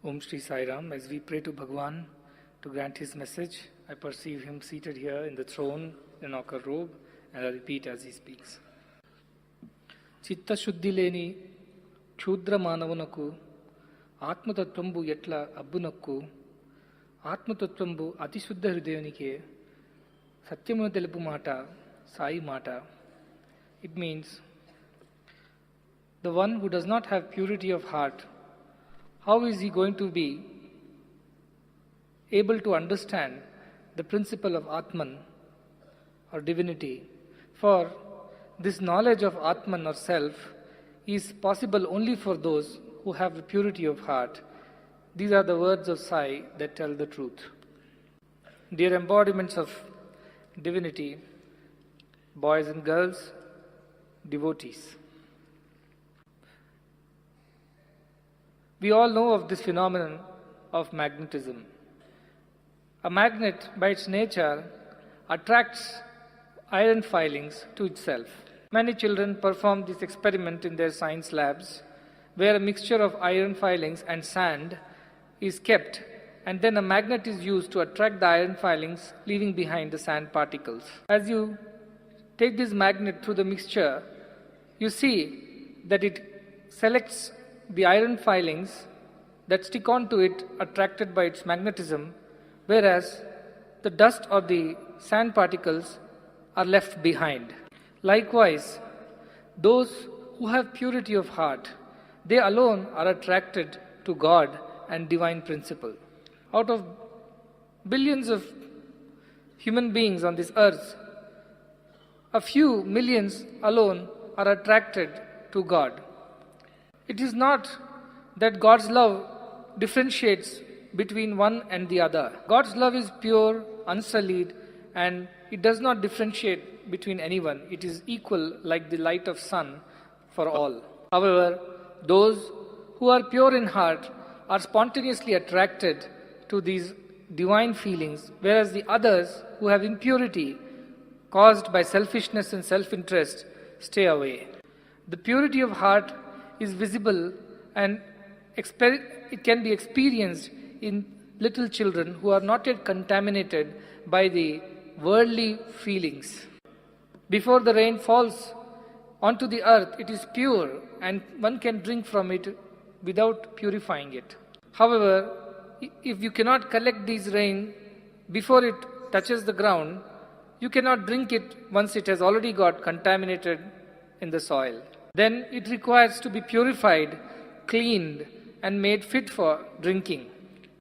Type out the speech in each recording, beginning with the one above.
Om Shri Sai Ram. As we pray to Bhagwan to grant his message, I perceive him seated here in the throne in ochre robe, and I repeat as he speaks. Chitta shuddhi leni క్షుద్ర మానవునకు ఆత్మతత్వంబు ఎట్ల అబ్బునక్కు ఆత్మతత్వంబు అతిశుద్ధ హృదయునికే సత్యమును తెలుపు మాట సాయి మాట. It means the one who does not have purity of heart, how is he going to be able to understand the principle of Atman or divinity? For this knowledge of Atman or self is possible only for those who have the purity of heart. These are the words of Sai that tell the truth. Dear embodiments of divinity, boys and girls, devotees. We all know of this phenomenon of magnetism. A magnet, by its nature, attracts iron filings to itself. Many children perform this experiment in their science labs, where a mixture of iron filings and sand is kept, and then a magnet is used to attract the iron filings, leaving behind the sand particles. As you take this magnet through the mixture, you see that it selects the iron filings that stick onto it, attracted by its magnetism, whereas the dust or the sand particles are left behind. Likewise, those who have purity of heart, they alone are attracted to God and divine principle. Out of billions of human beings on this earth, a few millions alone are attracted to God. It is not that God's love differentiates between one and the other. God's love is pure, unsullied, and it does not differentiate between anyone. It is equal like the light of sun for all. However, those who are pure in heart are spontaneously attracted to these divine feelings, whereas the others who have impurity caused by selfishness and self-interest stay away. The purity of heart is visible and it can be experienced in little children who are not yet contaminated by the worldly feelings. Before the rain falls onto the earth, it is pure and one can drink from it without purifying it. However, if you cannot collect this rain before it touches the ground, you cannot drink it once it has already got contaminated in the soil. Then it requires to be purified, cleaned, and made fit for drinking.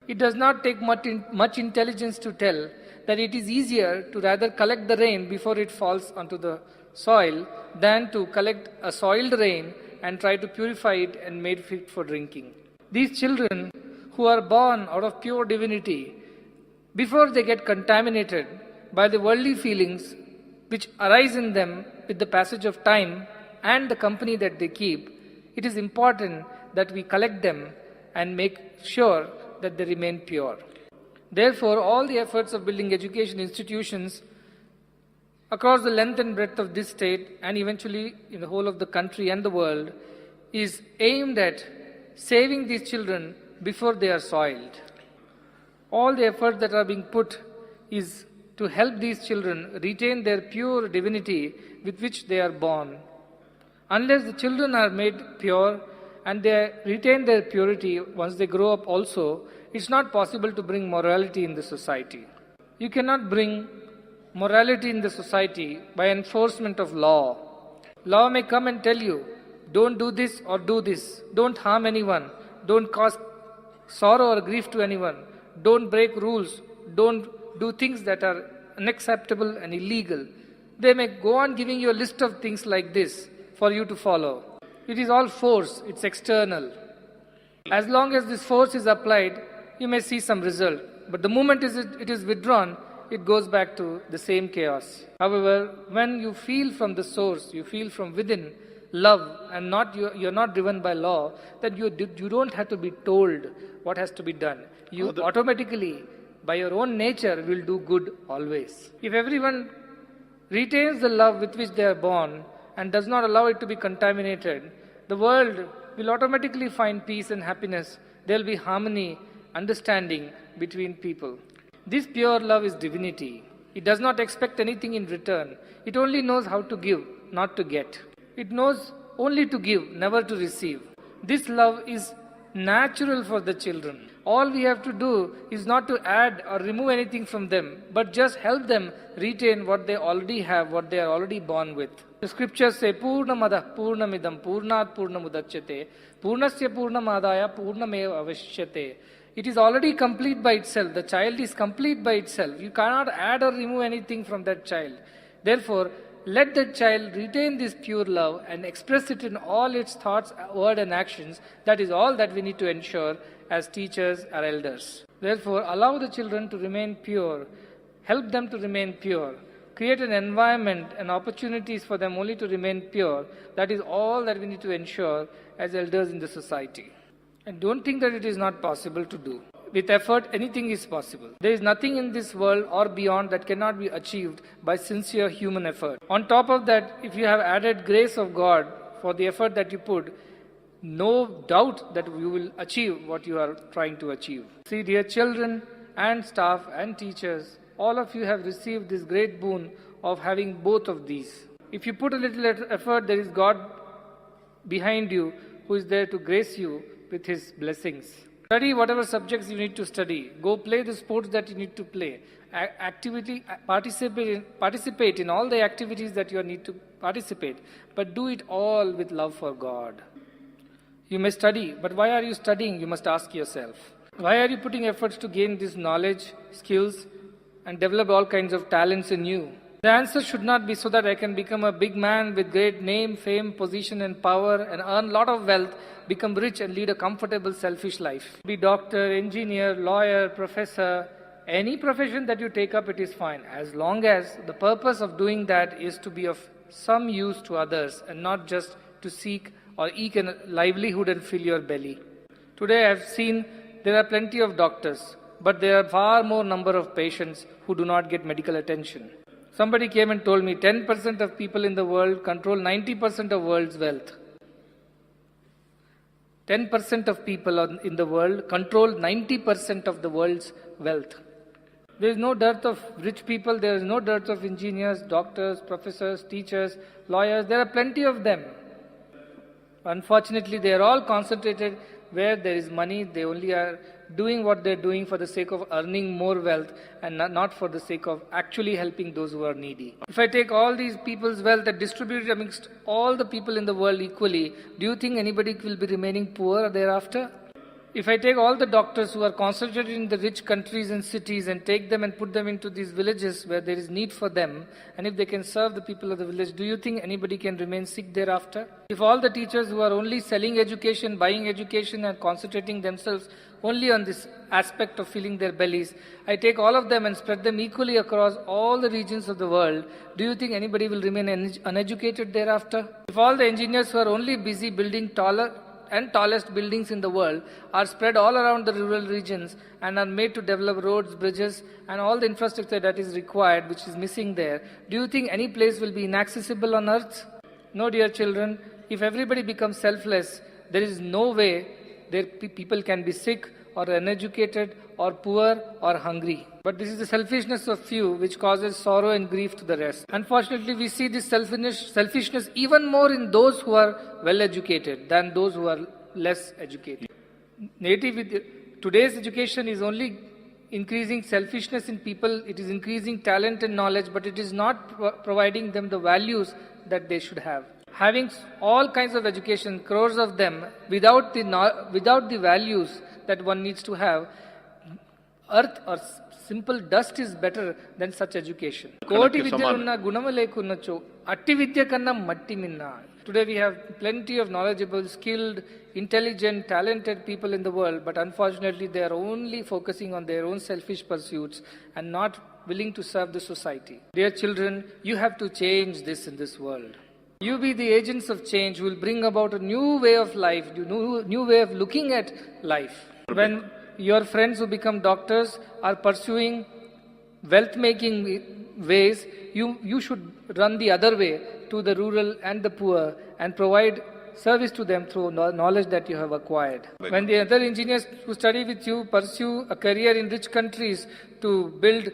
It does not take much intelligence to tell that it is easier to rather collect the rain before it falls onto the soil than to collect a soiled rain and try to purify it and made fit for drinking. These children who are born out of pure divinity, before they get contaminated by the worldly feelings which arise in them with the passage of time and the company that they keep, it is important that we collect them and make sure that they remain pure. Therefore, all the efforts of building education institutions across the length and breadth of this state and eventually in the whole of the country and the world is aimed at saving these children before they are soiled. All the efforts that are being put is to help these children retain their pure divinity with which they are born. Unless the children are made pure and they retain their purity once they grow up also, it's not possible to bring morality in the society. You cannot bring morality in the society by enforcement of law. Law may come and tell you, don't do this or do this, don't harm anyone, don't cause sorrow or grief to anyone, don't break rules, don't do things that are unacceptable and illegal. They may go on giving you a list of things like this for you to follow. It is all force, it's external. As long as this force is applied, you may see some result. But the moment it is withdrawn, it goes back to the same chaos. However, when you feel from the source, you feel from within love and you're not driven by law, then you don't have to be told what has to be done. You automatically, by your own nature, will do good always. If everyone retains the love with which they are born and does not allow it to be contaminated, the world will automatically find peace and happiness there will be harmony, understanding between people. This pure love is divinity. It does not expect anything in return. It only knows how to give, not to get. It knows only to give, never to receive. This love is natural for the children. All we have to do is not to add or remove anything from them, but just help them retain what they already have, what they are already born with. The scriptures say, Purnamadah Purnamidam Purnat Purnamudachyate Purnasya Purnamadaya Purnameva Avashyate. It is already complete by itself. The child is complete by itself. You cannot add or remove anything from that child. Therefore, let the child retain this pure love and express it in all its thoughts, words and actions. That is all that we need to ensure as teachers or elders. Therefore, allow the children to remain pure. Help them to remain pure. Create an environment and opportunities for them only to remain pure. That is all that we need to ensure as elders in the society. And don't think that it is not possible to do. With effort, anything is possible. There is nothing in this world or beyond that cannot be achieved by sincere human effort. On top of that, if you have added grace of God for the effort that you put, no doubt that you will achieve what you are trying to achieve. See, dear children and staff and teachers, all of you have received this great boon of having both of these. If you put a little effort, there is God behind you who is there to grace you with His blessings. Study whatever subjects you need to study. Go play the sports that you need to play. Participate in all the activities that you need to participate. But do it all with love for God. You may study, but why are you studying? You must ask yourself. Why are you putting efforts to gain this knowledge, skills, and develop all kinds of talents in you? The answer should not be so that I can become a big man with great name, fame, position and power and earn a lot of wealth, become rich and lead a comfortable, selfish life. Be doctor, engineer, lawyer, professor, any profession that you take up, it is fine. As long as the purpose of doing that is to be of some use to others and not just to seek or eke a livelihood and fill your belly. Today I have seen there are plenty of doctors, but there are far more number of patients who do not get medical attention. Somebody came and told me 10% of people in the world control 90% of world's wealth. 10% of people in the world control 90% of the world's wealth. There is no dearth of rich people, there is no dearth of engineers, doctors, professors, teachers, lawyers. There are plenty of them. Unfortunately, they are all concentrated where there is money. They only are doing what they are doing for the sake of earning more wealth and not for the sake of actually helping those who are needy. If I take all these people's wealth and distribute it amongst all the people in the world equally, do you think anybody will be remaining poor thereafter? If I take all the doctors who are concentrated in the rich countries and cities and take them and put them into these villages where there is need for them, and if they can serve the people of the village, do you think anybody can remain sick thereafter? If all the teachers who are only selling education, buying education and concentrating themselves only on this aspect of filling their bellies, I take all of them and spread them equally across all the regions of the world, do you think anybody will remain uneducated thereafter? If all the engineers who are only busy building taller and tallest buildings in the world are spread all around the rural regions and are made to develop roads, bridges and all the infrastructure that is required, which is missing there, do you think any place will be inaccessible on earth? No, dear children, if everybody becomes selfless, there is no way people can be sick or uneducated or poor or hungry. But this is the selfishness of few which causes sorrow and grief to the rest. Unfortunately, we see this selfishness even more in those who are well educated than those who are less educated. Today's education is only increasing selfishness in people, it is increasing talent and knowledge, but it is not providing them the values that they should have. Having all kinds of education, crores of them, without the values that one needs to have, earth or simple dust is better than such education. Koti vidyalunna gunamalekunnacho atti vidya kanna matti minna. Today we have plenty of knowledgeable, skilled, intelligent, talented people in the world, but unfortunately they are only focusing on their own selfish pursuits and not willing to serve the society. Dear children, you have to change this in this world. You be the agents of change who will bring about a new way of life, new way of looking at life. When your friends who become doctors are pursuing wealth-making ways, you should run the other way to the rural and the poor and provide service to them through knowledge that you have acquired. When the other engineers who study with you pursue a career in rich countries to build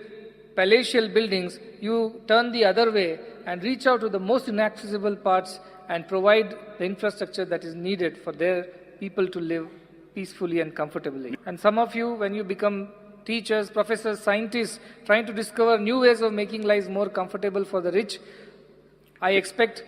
palatial buildings, you turn the other way and reach out to the most inaccessible parts and provide the infrastructure that is needed for their people to live peacefully and comfortably. And some of you, when you become teachers, professors, scientists, trying to discover new ways of making lives more comfortable for the rich, I expect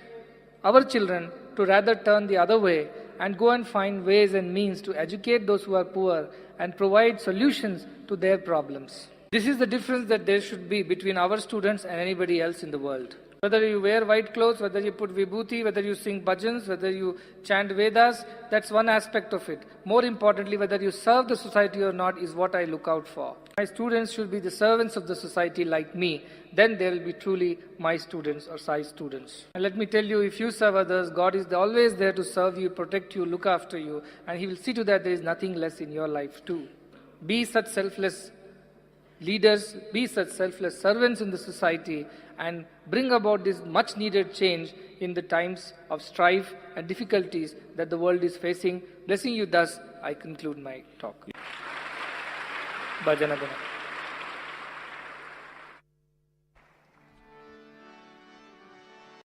our children to rather turn the other way and go and find ways and means to educate those who are poor and provide solutions to their problems. This is the difference that there should be between our students and anybody else in the world. Whether you wear white clothes, whether you put vibhuti, whether you sing bhajans, whether you chant Vedas, that's one aspect of it. More importantly, whether you serve the society or not is what I look out for. My students should be the servants of the society like me. Then they will be truly my students or Sai students. And let me tell you, if you serve others, God is always there to serve you, protect you, look after you, and He will see to that there is nothing less in your life too. Be such selfless leaders, be such selfless servants in the society, and bring about this much needed change in the times of strife and difficulties that the world is facing. Blessing you thus, I conclude my talk. Bhajana Gana.